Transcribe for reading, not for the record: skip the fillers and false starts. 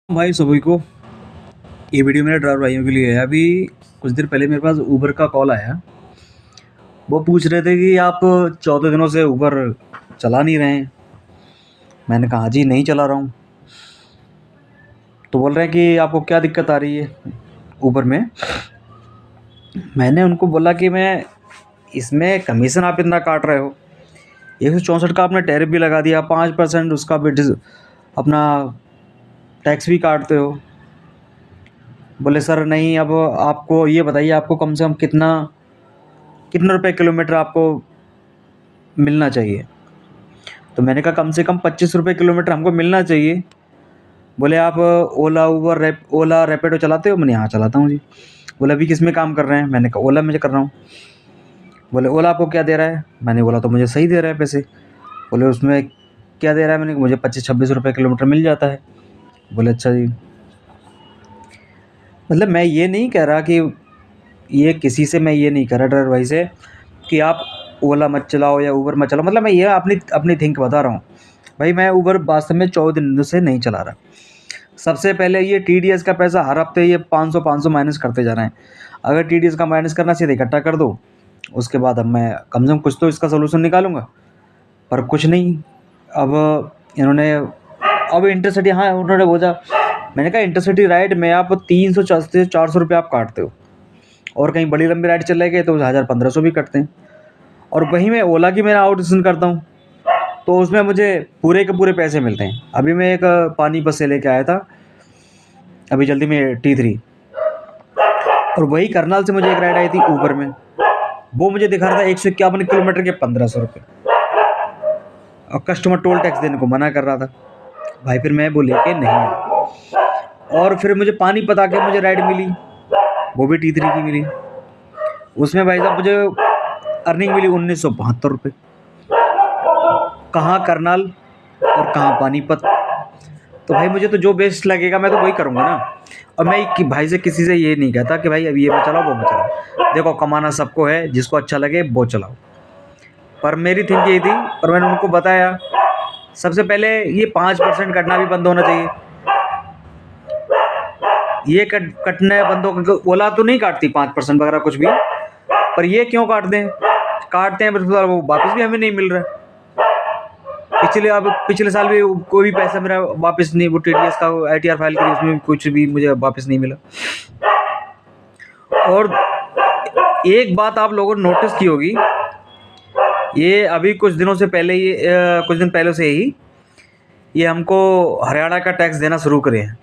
भाई सभी को ये वीडियो मेरे ड्राइवर भाइयों के लिए है। अभी कुछ देर पहले मेरे पास उबर का कॉल आया। वो पूछ रहे थे कि आप 14 दिनों से उबर चला नहीं रहे हैं। मैंने कहा जी नहीं चला रहा हूँ। तो बोल रहे हैं कि आपको क्या दिक्कत आ रही है उबर में। मैंने उनको बोला कि मैं इसमें कमीशन आप इतना काट रहे हो, 164 का आपने टैरिफ भी लगा दिया, 5% उसका भी अपना टैक्स भी काटते हो। बोले सर नहीं, अब आपको ये बताइए आपको कम से कम कितना कितने रुपए किलोमीटर आपको मिलना चाहिए। तो मैंने कहा कम से कम 25 रुपये किलोमीटर हमको मिलना चाहिए। बोले आप ओला रैपिडो चलाते हो? मैंने हाँ चलाता हूँ जी। बोले अभी किस में काम कर रहे हैं? मैंने कहा ओला में कर रहा हूँ। बोले ओला आपको क्या दे रहा है? मैंने बोला तो मुझे सही दे रहा है पैसे। बोले उसमें क्या दे रहा है? मैंने कहा मुझे 25-26 रुपये किलोमीटर मिल जाता है। बोले अच्छा जी। मतलब मैं ये नहीं कह रहा कि ये किसी से, मैं ये नहीं कह रहा ड्राइवर भाई से कि आप ओला मत चलाओ या उबर मत चलाओ। मतलब मैं ये अपनी अपनी थिंक बता रहा हूँ। भाई मैं उबर वास्तव में 14 दिनों से नहीं चला रहा। सबसे पहले ये टीडीएस का पैसा हर हफ्ते ये 500 माइनस करते जा रहे हैं। अगर टीडीएस का माइनस करना सीधे इकट्ठा कर दो, उसके बाद अब मैं कम से कम कुछ तो इसका सोल्यूशन निकालूंगा। पर कुछ नहीं। अब इन्होंने अब इंटरसिटी, हाँ उन्होंने बोला, मैंने कहा इंटरसिटी राइड में आप 300 से 400 रुपये आप काटते हो, और कहीं बड़ी लंबी राइड चले गए तो 1000-1500 भी कटते हैं। और वहीं मैं ओला की मेरा आउटसोर्सिंग करता हूँ, तो उसमें मुझे पूरे के पूरे पैसे मिलते हैं। अभी मैं एक पानीपत से लेके आया था अभी जल्दी में T3, और वही करनाल से मुझे एक राइड आई थी ऊबर में। वो मुझे दिखा रहा था 151 किलोमीटर के 1500 रुपये, और कस्टमर टोल टैक्स देने को मना कर रहा था। भाई फिर मैं बोले कि नहीं। और फिर मुझे पानीपत आके मुझे राइड मिली, वो भी T3 की मिली। उसमें भाई साहब मुझे अर्निंग मिली 1972 रुपये। कहाँ करनाल और कहाँ पानीपत। तो भाई मुझे तो जो बेस्ट लगेगा मैं तो वही करूँगा ना। और मैं भाई से किसी से ये नहीं कहता कि भाई अभी ये मत चलाओ वो मत चलाओ। देखो कमाना सबको है, जिसको अच्छा लगे वो चलाओ। पर मेरी थिंक ये थी, और मैंने उनको बताया सबसे पहले ये 5% कटना भी बंद होना चाहिए। ये कटने बंद हो, ओला तो नहीं काटती 5% वगैरह कुछ भी, पर ये क्यों काटते हैं पर वो वापस भी हमें नहीं मिल रहा है। पिछले साल भी कोई भी पैसा मेरा वापस नहीं, वो टीडीएस का ITR फाइल करी उसमें कुछ भी मुझे वापस नहीं मिला। और एक बात आप लोगों ने नोटिस की होगी, ये अभी कुछ दिनों से पहले, ये कुछ दिन पहले से ही ये हमको हरियाणा का टैक्स देना शुरू करे हैं।